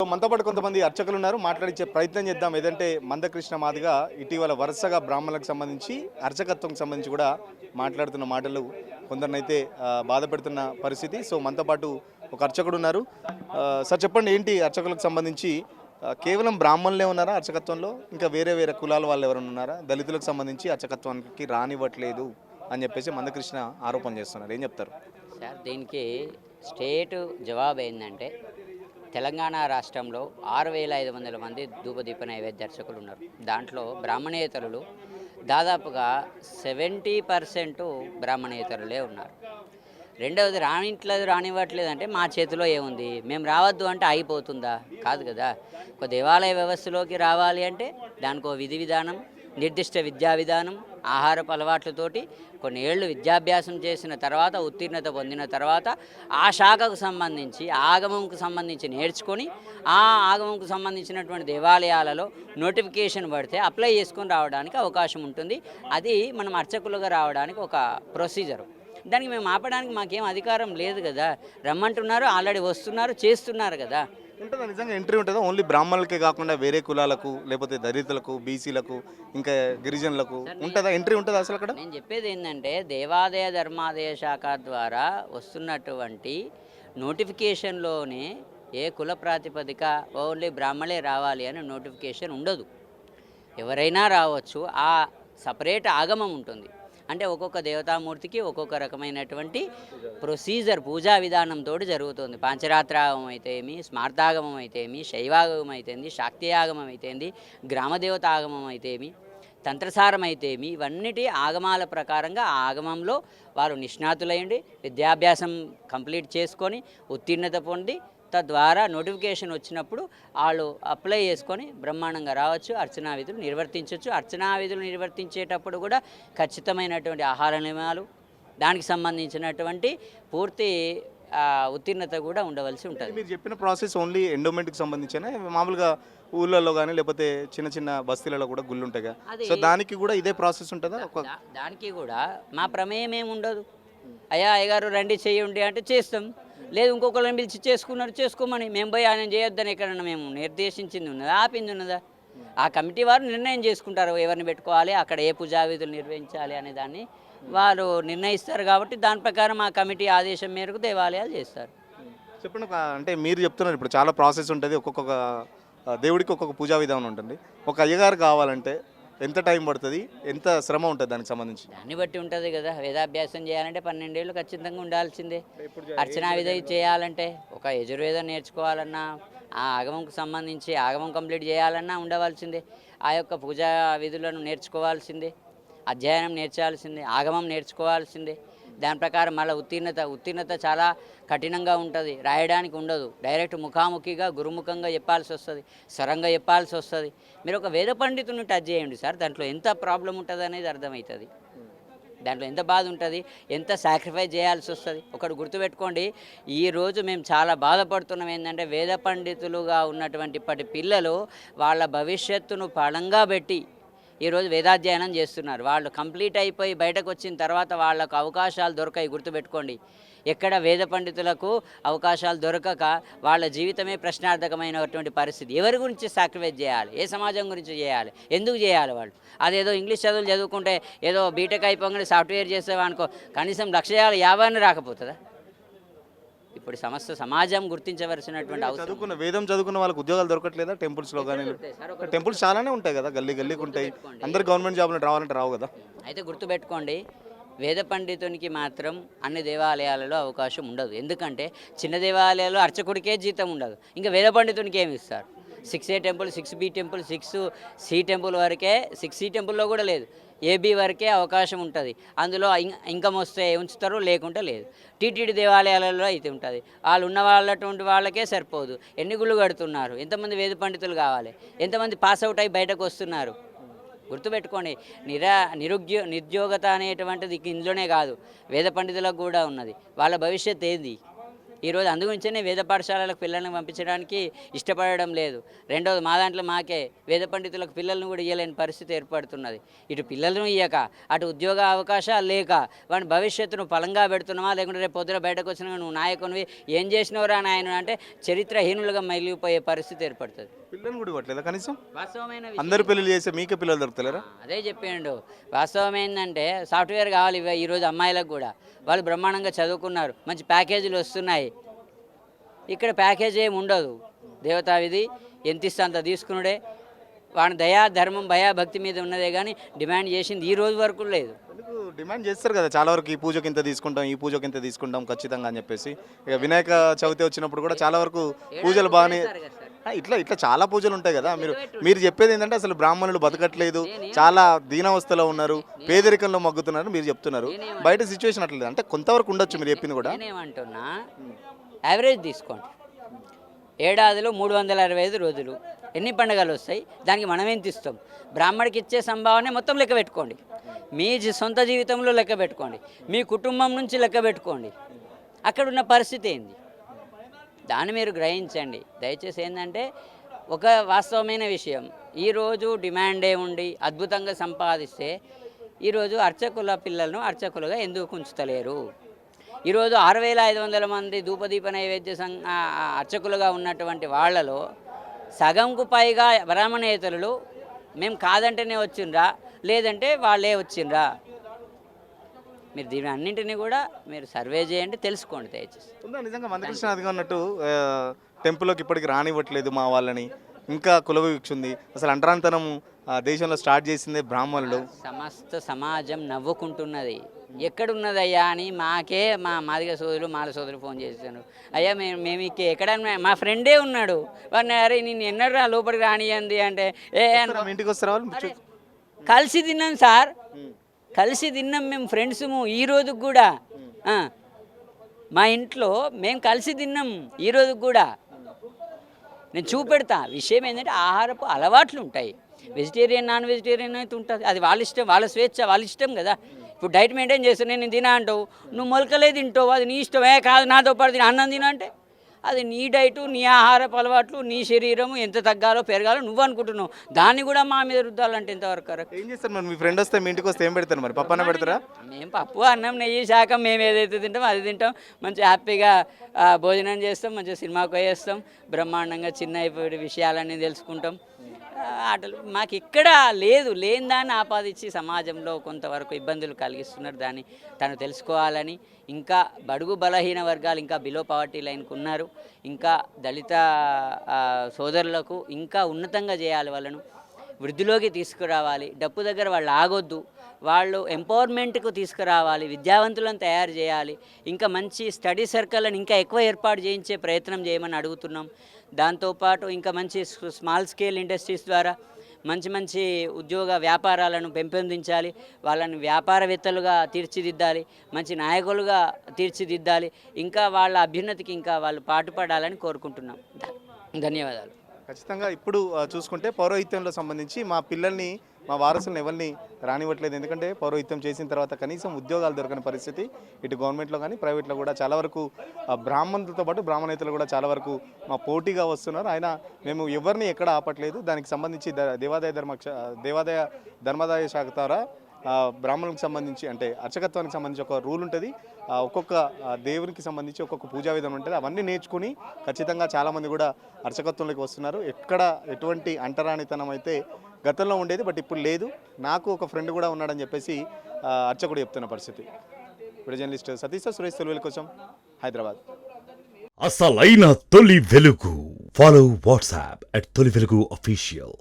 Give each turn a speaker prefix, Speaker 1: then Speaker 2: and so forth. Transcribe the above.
Speaker 1: మనతో పాటు కొంతమంది అర్చకులు ఉన్నారు, మాట్లాడించే ప్రయత్నం చేద్దాం. ఏదంటే మందకృష్ణ మాదిగా ఇటీవల వరుసగా బ్రాహ్మణులకు సంబంధించి అర్చకత్వం సంబంధించి కూడా మాట్లాడుతున్న మాటలు కొందరినైతే బాధ పెడుతున్న పరిస్థితి. సో మనతో పాటు ఒక అర్చకుడు ఉన్నారు. సార్ చెప్పండి, ఏంటి అర్చకులకు సంబంధించి కేవలం బ్రాహ్మణులే ఉన్నారా అర్చకత్వంలో? ఇంకా వేరే వేరే కులాల వాళ్ళు ఎవరైనా ఉన్నారా? దళితులకు సంబంధించి అర్చకత్వానికి రానివ్వట్లేదు అని చెప్పేసి మందకృష్ణ ఆరోపణ చేస్తున్నారు. ఏం చెప్తారు
Speaker 2: సార్? దీనికి స్టేట్ జవాబు ఏంటంటే, తెలంగాణ రాష్ట్రంలో 6,500 మంది ధూపదీప నైవేద్య అర్చకులు ఉన్నారు. దాంట్లో బ్రాహ్మణేతరులు దాదాపుగా 70% బ్రాహ్మణేతరులే ఉన్నారు. రెండవది, రానివ్వట్లేదు అంటే మా చేతిలో ఏముంది? మేము రావద్దు అంటే అయిపోతుందా? కాదు కదా. ఒక దేవాలయ వ్యవస్థలోకి రావాలి అంటే దానికో విధి విధానం, నిర్దిష్ట విద్యా విధానం, ఆహారపు అలవాట్లతోటి కొన్ని ఏళ్ళు విద్యాభ్యాసం చేసిన తర్వాత, ఉత్తీర్ణత పొందిన తర్వాత ఆ శాఖకు సంబంధించి, ఆగమంకు సంబంధించి నేర్చుకొని ఆ ఆగమంకు సంబంధించినటువంటి దేవాలయాలలో నోటిఫికేషన్ పడితే అప్లై చేసుకొని రావడానికి అవకాశం ఉంటుంది. అది మనం అర్చకులుగా రావడానికి ఒక ప్రొసీజరు. దానికి మేము ఆపడానికి మాకేం అధికారం లేదు కదా. రమ్మంటున్నారు, ఆల్రెడీ వస్తున్నారు, చేస్తున్నారు కదా.
Speaker 1: ఉంటుందా నిజంగా ఎంట్రీ ఉంటుందా? ఓన్లీ బ్రాహ్మణులకే కాకుండా వేరే కులాలకు, లేకపోతే దళితులకు, బీసీలకు, ఇంకా గిరిజనులకు ఉంటుందా ఎంట్రీ? ఉంటుందా అసలు అక్కడ?
Speaker 2: నేను చెప్పేది ఏంటంటే, దేవాదాయ ధర్మాదాయ శాఖ ద్వారా వస్తున్నటువంటి నోటిఫికేషన్లోనే ఏ కుల ప్రాతిపదిక ఓన్లీ బ్రాహ్మణులే రావాలి అని నోటిఫికేషన్ ఉండదు. ఎవరైనా రావచ్చు. ఆ సపరేట్ ఆగమం ఉంటుంది. అంటే ఒక్కొక్క దేవతామూర్తికి ఒక్కొక్క రకమైనటువంటి ప్రొసీజర్, పూజా విధానంతో జరుగుతుంది. పాంచరాత్రాగమం అయితేమి, స్మార్తాగమం అయితేమి, శైవాగమం అయితేంది, శాక్తీయాగమం అయితేంది, గ్రామదేవత ఆగమం అయితేమి, తంత్రసారం అయితేమి, ఇవన్నిటి ఆగమాల ప్రకారంగా ఆ ఆగమంలో వారు నిష్ణాతులయ్యండి, విద్యాభ్యాసం కంప్లీట్ చేసుకొని ఉత్తీర్ణత పొంది తద్వారా నోటిఫికేషన్ వచ్చినప్పుడు వాళ్ళు అప్లై చేసుకొని బ్రహ్మాండంగా రావచ్చు, అర్చనా విధులు నిర్వర్తించవచ్చు. అర్చనా విధులు నిర్వర్తించేటప్పుడు కూడా ఖచ్చితమైనటువంటి ఆహార నియమాలు, దానికి సంబంధించినటువంటి పూర్తి ఉత్తీర్ణత కూడా ఉండవలసి ఉంటుంది.
Speaker 1: మీరు చెప్పిన ప్రాసెస్ ఓన్లీ ఎండోమెంట్కి సంబంధించిన మామూలుగా ఊళ్ళల్లో కానీ లేకపోతే చిన్న చిన్న బస్తీలలో కూడా గుళ్ళు ఉంటాయి కదా, సో దానికి కూడా ఇదే ప్రాసెస్ ఉంటుందా?
Speaker 2: దానికి కూడా మా ప్రమేయం ఏమి ఉండదు. అయ్యగారు రండి చేయండి అంటే చేస్తాం. లేదు ఇంకొకరిని పిలిచి చేసుకోమని మేము పోయి ఆయన చేయొద్దని ఎక్కడన్నా మేము నిర్దేశించింది ఉన్నదా, ఆపింది ఉన్నదా? ఆ కమిటీ వారు నిర్ణయం చేసుకుంటారు ఎవరిని పెట్టుకోవాలి, అక్కడ ఏ పూజా విధులు నిర్వహించాలి అనే దాన్ని వారు నిర్ణయిస్తారు. కాబట్టి దాని ప్రకారం ఆ కమిటీ ఆదేశం మేరకు దేవాలయాలు చేస్తారు.
Speaker 1: చెప్పండి. అంటే మీరు చెప్తున్నారు ఇప్పుడు చాలా ప్రాసెస్ ఉంటుంది, ఒక్కొక్క దేవుడికి ఒక్కొక్క పూజా విధానం ఉంటుంది. ఒక అయ్యగారు కావాలంటే ఎంత టైం పడుతుంది, ఎంత శ్రమ ఉంటుంది దానికి సంబంధించి?
Speaker 2: దాన్ని బట్టి ఉంటుంది కదా. వేదాభ్యాసం చేయాలంటే 12 ఏళ్ళు ఖచ్చితంగా ఉండాల్సిందే. అర్చనా విధి చేయాలంటే, ఒక యజుర్వేదం నేర్చుకోవాలన్నా, ఆ ఆగమంకు సంబంధించి ఆగమం కంప్లీట్ చేయాలన్నా ఉండవలసిందే. ఆ యొక్క పూజా విధులను నేర్చుకోవాల్సిందే, అధ్యయనం నేర్చాల్సిందే, ఆగమం నేర్చుకోవాల్సిందే. దాని ప్రకారం మళ్ళీ ఉత్తీర్ణత చాలా కఠినంగా ఉంటుంది, రాయడానికి ఉండదు. డైరెక్ట్ ముఖాముఖిగా గురుముఖంగా చెప్పాల్సి వస్తుంది, స్వరంగా చెప్పాల్సి వస్తుంది. మీరు ఒక వేద పండితుని టచ్ చేయండి సార్, దాంట్లో ఎంత ప్రాబ్లం ఉంటుంది అనేది అర్థమవుతుంది. దాంట్లో ఎంత బాధ ఉంటుంది, ఎంత సాక్రిఫైస్ చేయాల్సి వస్తుంది. ఒకటి గుర్తుపెట్టుకోండి, ఈరోజు మేము చాలా బాధపడుతున్నాం. ఏంటంటే వేద పండితులుగా ఉన్నటువంటి ఇప్పటి పిల్లలు వాళ్ళ భవిష్యత్తును పణంగా పెట్టి ఈరోజు వేదాధ్యయనం చేస్తున్నారు. వాళ్ళు కంప్లీట్ అయిపోయి బయటకు వచ్చిన తర్వాత వాళ్ళకు అవకాశాలు దొరకాయి. గుర్తుపెట్టుకోండి, ఎక్కడ వేద పండితులకు అవకాశాలు దొరకక వాళ్ళ జీవితమే ప్రశ్నార్థకమైనటువంటి పరిస్థితి. ఎవరి గురించి సాక్రిఫైస్ చేయాలి, ఏ సమాజం గురించి చేయాలి, ఎందుకు చేయాలి? వాళ్ళు అదేదో ఇంగ్లీష్ చదువులు చదువుకుంటే ఏదో బీటెక్ అయిపోగానే సాఫ్ట్వేర్ చేసేవనుకో కనీసం 1,50,000 రాకపోతుందా? ఇప్పుడు సమస్త సమాజం గుర్తించవలసినటువంటి అవసరం.
Speaker 1: వేదం చదువుకున్న వాళ్ళకి ఉద్యోగాలు దొరకట్లేదా? టెంపుల్స్లో కానీ, టెంపుల్స్ చాలానే ఉంటాయి కదా, గల్లీకి ఉంటాయి. అందరు గవర్నమెంట్ జాబ్లు రావాలంటే రావు కదా.
Speaker 2: అయితే గుర్తుపెట్టుకోండి, వేద పండితునికి మాత్రం అన్ని దేవాలయాలలో అవకాశం ఉండదు. ఎందుకంటే చిన్న దేవాలయాల్లో అర్చకుడికే జీతం ఉండదు, ఇంకా వేద పండితునికి ఏమి ఇస్తారు? 6A temple, 6B temple, 6C temple వరకే, 6C టెంపుల్లో కూడా లేదు, AB వరకే అవకాశం ఉంటుంది. అందులో ఇన్కమ్ వస్తే ఉంచుతారు, లేకుంటే లేదు. టీటీడీ దేవాలయాలలో అయితే ఉంటుంది. వాళ్ళు ఉన్న వాళ్ళటువంటి వాళ్ళకే సరిపోదు. ఎన్ని గుళ్ళు కడుతున్నారు, ఎంతమంది వేద పండితులు కావాలి, ఎంతమంది పాస్ అవుట్ అయ్యి బయటకు వస్తున్నారు? గుర్తుపెట్టుకోండి, నిరుద్యోగత అనేటువంటిది ఇందులోనే కాదు, వేద పండితులకు కూడా ఉన్నది. వాళ్ళ భవిష్యత్ ఏంది? ఈరోజు అందుగురించే వేద పాఠశాలలకు పిల్లల్ని పంపించడానికి ఇష్టపడడం లేదు. రెండవది మా దాంట్లో మాకే వేద పండితులకు పిల్లలను కూడా ఇవ్వలేని పరిస్థితి ఏర్పడుతున్నది. ఇటు పిల్లలను ఇయ్యక, అటు ఉద్యోగ అవకాశాలు లేక, వాడి భవిష్యత్తును ఫలంగా పెడుతున్నావా, లేకుంటే రేపు పొద్దున బయటకు వచ్చినా నువ్వు నాయకునివి ఏం చేసినవరా నాయన అంటే చరిత్రహీనులుగా మిగిలిపోయే పరిస్థితి ఏర్పడుతుంది.
Speaker 1: పిల్లలు కూడా ఇవ్వట్లేదా కనీసం?
Speaker 2: వాస్తవమైన
Speaker 1: అందరు పెళ్ళిళ్ళు చేస్తే మీకే పిల్లలు దొరుకుతలేరా?
Speaker 2: అదే చెప్పిండు. వాస్తవం ఏంటంటే సాఫ్ట్వేర్ కావాలి ఈరోజు అమ్మాయిలకు కూడా. వాళ్ళు బ్రహ్మాండంగా చదువుకున్నారు, మంచి ప్యాకేజీలు వస్తున్నాయి. ఇక్కడ ప్యాకేజ్ ఏమి ఉండదు. దేవతా విధి ఎంత ఇస్తే అంత తీసుకున్నాడే. వాడి దయా ధర్మం భయా భక్తి మీద ఉన్నదే కానీ డిమాండ్ చేసింది ఈ రోజు వరకు లేదు.
Speaker 1: ఎందుకు డిమాండ్ చేస్తారు కదా చాలా వరకు, ఈ పూజకి ఇంత తీసుకుంటాం, ఈ పూజకి ఇంత తీసుకుంటాం ఖచ్చితంగా అని చెప్పేసి. ఇక వినాయక చవితి వచ్చినప్పుడు కూడా చాలా వరకు పూజలు బాగానే ఇట్లా ఇట్లా చాలా పూజలు ఉంటాయి కదా. మీరు చెప్పేది ఏంటంటే అసలు బ్రాహ్మణులు బతకట్లేదు, చాలా దీనావస్థలో ఉన్నారు, పేదరికంలో మగ్గుతున్నారు మీరు చెప్తున్నారు. బయట సిచ్యువేషన్ అట్లేదు అంటే కొంతవరకు ఉండొచ్చు మీరు చెప్పింది కూడా.
Speaker 2: నేనేమంటున్నా, యావరేజ్ తీసుకోండి. ఏడాదిలో 365 రోజులు ఎన్ని పండుగలు వస్తాయి, దానికి మనం ఎంత ఇస్తాం? బ్రాహ్మడికి ఇచ్చే సంభావన మొత్తం లెక్క పెట్టుకోండి. మీ సొంత జీవితంలో లెక్క పెట్టుకోండి, మీ కుటుంబం నుంచి లెక్క పెట్టుకోండి. అక్కడున్న పరిస్థితి ఏంది దాన్ని మీరు గ్రహించండి. దయచేసి ఏంటంటే ఒక వాస్తవమైన విషయం, ఈరోజు డిమాండే ఉండి అద్భుతంగా సంపాదిస్తే ఈరోజు అర్చకుల పిల్లలను అర్చకులుగా ఎందుకు ఉంచుతలేరు? ఈరోజు 6500 మంది ధూపదీప నైవేద్య అర్చకులుగా ఉన్నటువంటి వాళ్ళలో సగంకు పైగా బ్రాహ్మణేతరులు మేము కాదంటేనే వచ్చిండ్రా, లేదంటే వాళ్ళే వచ్చిండ్రా. మీరు దీని అన్నింటినీ కూడా మీరు సర్వే చేయండి, తెలుసుకోండి దయచేసి.
Speaker 1: నిజంగా మందకృష్ణ అదిగా ఉన్నట్టు టెంపుల్లోకి ఇప్పటికి రానివ్వట్లేదు మా వాళ్ళని, ఇంకా కులవివక్ష ఉంది. అసలు అంటరాంతనం దేశంలో స్టార్ట్ చేసిందే బ్రాహ్మణులు.
Speaker 2: సమస్త సమాజం నవ్వుకుంటున్నది. ఎక్కడున్నదయ్యా అని మాకే మా మాదిగ సోదరులు మాల సోదరులు ఫోన్ చేశాను. అయ్యా మేము ఎక్కడ మా ఫ్రెండే ఉన్నాడు, వాడిని అరే నేను ఎన్నడరా లోపలికి రానియంది అంటే
Speaker 1: ఇంటికి వస్తారు వాళ్ళు.
Speaker 2: కలిసి తిన్నాం సార్, కలిసి తిన్నాం మేము ఫ్రెండ్స్ ఈ రోజుకి కూడా. మా ఇంట్లో మేము కలిసి తిన్నాం ఈ రోజుకి కూడా. నేను చూపెడతా. విషయం ఏంటంటే ఆహారపు అలవాట్లు ఉంటాయి. వెజిటేరియన్ నాన్ వెజిటేరియన్ అయితే ఉంటుంది, అది వాళ్ళ ఇష్టం, వాళ్ళ స్వేచ్ఛ, వాళ్ళ ఇష్టం కదా. ఇప్పుడు డైట్ మెయింటైన్ చేస్తాను నేను తినా అంటావు, నువ్వు మొలకలే తింటావు, అది నీ ఇష్టమే. కాదు నాతో పాటు తిన అన్నం తిన అంటే అది నీ డైటు, నీ ఆహారపు అలవాట్లు, నీ శరీరము ఎంత తగ్గాలో పెరగాలో నువ్వు అనుకుంటున్నావు. దాన్ని కూడా మా మీద రుద్దాలంటే ఎంతవరకు కరెక్ట్?
Speaker 1: ఏం చేస్తారు మరి? మీ ఫ్రెండ్ వస్తే మీ ఇంటికి వస్తే ఏం పెడతారు మరి? పప్పు అన్నం పెడతారా?
Speaker 2: మేము పప్పు అన్నం నెయ్యి శాఖం మేము ఏదైతే తింటామో అది తింటాం. మంచి హ్యాపీగా భోజనం చేస్తాం, మంచిగా సినిమాకు పోయేస్తాం, బ్రహ్మాండంగా చిన్న విషయాలన్నీ తెలుసుకుంటాం. ఆటలు మాకు ఇక్కడ లేదు, లేని దాన్ని ఆపాదించి సమాజంలో కొంతవరకు ఇబ్బందులు కలిగిస్తున్నారు. దాన్ని తను తెలుసుకోవాలని, ఇంకా బడుగు బలహీన వర్గాలు ఇంకా బిలో పవర్టీ లైన్కు ఉన్నారు, ఇంకా దళిత సోదరులకు ఇంకా ఉన్నతంగా చేయాలి, వాళ్ళను వృద్ధిలోకి తీసుకురావాలి. డప్పు దగ్గర వాళ్ళు ఆగొద్దు, వాళ్ళు ఎంపవర్మెంట్కు తీసుకురావాలి, విద్యావంతులను తయారు చేయాలి. ఇంకా మంచి స్టడీ సర్కిల్లను ఇంకా ఎక్కువ ఏర్పాటు చేయించే ప్రయత్నం చేయమని అడుగుతున్నాం. దాంతోపాటు ఇంకా మంచి స్మాల్ స్కేల్ ఇండస్ట్రీస్ ద్వారా మంచి మంచి ఉద్యోగ వ్యాపారాలను పెంపొందించాలి, వాళ్ళని వ్యాపారవేత్తలుగా తీర్చిదిద్దాలి, మంచి నాయకులుగా తీర్చిదిద్దాలి. ఇంకా వాళ్ళ అభ్యున్నతికి ఇంకా వాళ్ళు పాటుపడాలని కోరుకుంటున్నాం. ధన్యవాదాలు.
Speaker 1: ఖచ్చితంగా ఇప్పుడు చూసుకుంటే పౌరోహిత్యంలో సంబంధించి మా పిల్లల్ని, మా వారసులను ఎవరిని రానివ్వట్లేదు. ఎందుకంటే పౌరోహిత్యం చేసిన తర్వాత కనీసం ఉద్యోగాలు దొరకని పరిస్థితి ఇటు గవర్నమెంట్లో కానీ ప్రైవేట్లో కూడా. చాలా వరకు బ్రాహ్మణులతో పాటు బ్రాహ్మణేతలు కూడా చాలా వరకు మా పోటీగా వస్తున్నారు. ఆయన మేము ఎవరిని ఎక్కడ ఆపట్లేదు. దానికి సంబంధించి దేవాదాయ ధర్మాదాయ శాఖ ద్వారా బ్రాహ్మణులకు సంబంధించి అంటే అర్చకత్వానికి సంబంధించి ఒక రూల్ ఉంటుంది. ఒక్కొక్క దేవునికి సంబంధించి ఒక్కొక్క పూజా విధానం ఉంటుంది. అవన్నీ నేర్చుకుని ఖచ్చితంగా చాలామంది కూడా అర్చకత్వంలోకి వస్తున్నారు. ఎక్కడ ఎటువంటి అంటరానితనం అయితే గతంలో ఉండేది, బట్ ఇప్పుడు లేదు. నాకు ఒక ఫ్రెండ్ కూడా ఉన్నాడని చెప్పేసి అర్చకుడు చెప్తున్న పరిస్థితి. ఇప్పుడు జర్నలిస్ట్ సతీష్ సురేష్ తొలి కోసం హైదరాబాద్.
Speaker 3: అసలైన తొలి వెలుగు. ఫాలో వాట్సాప్ @తొలి వెలుగు official.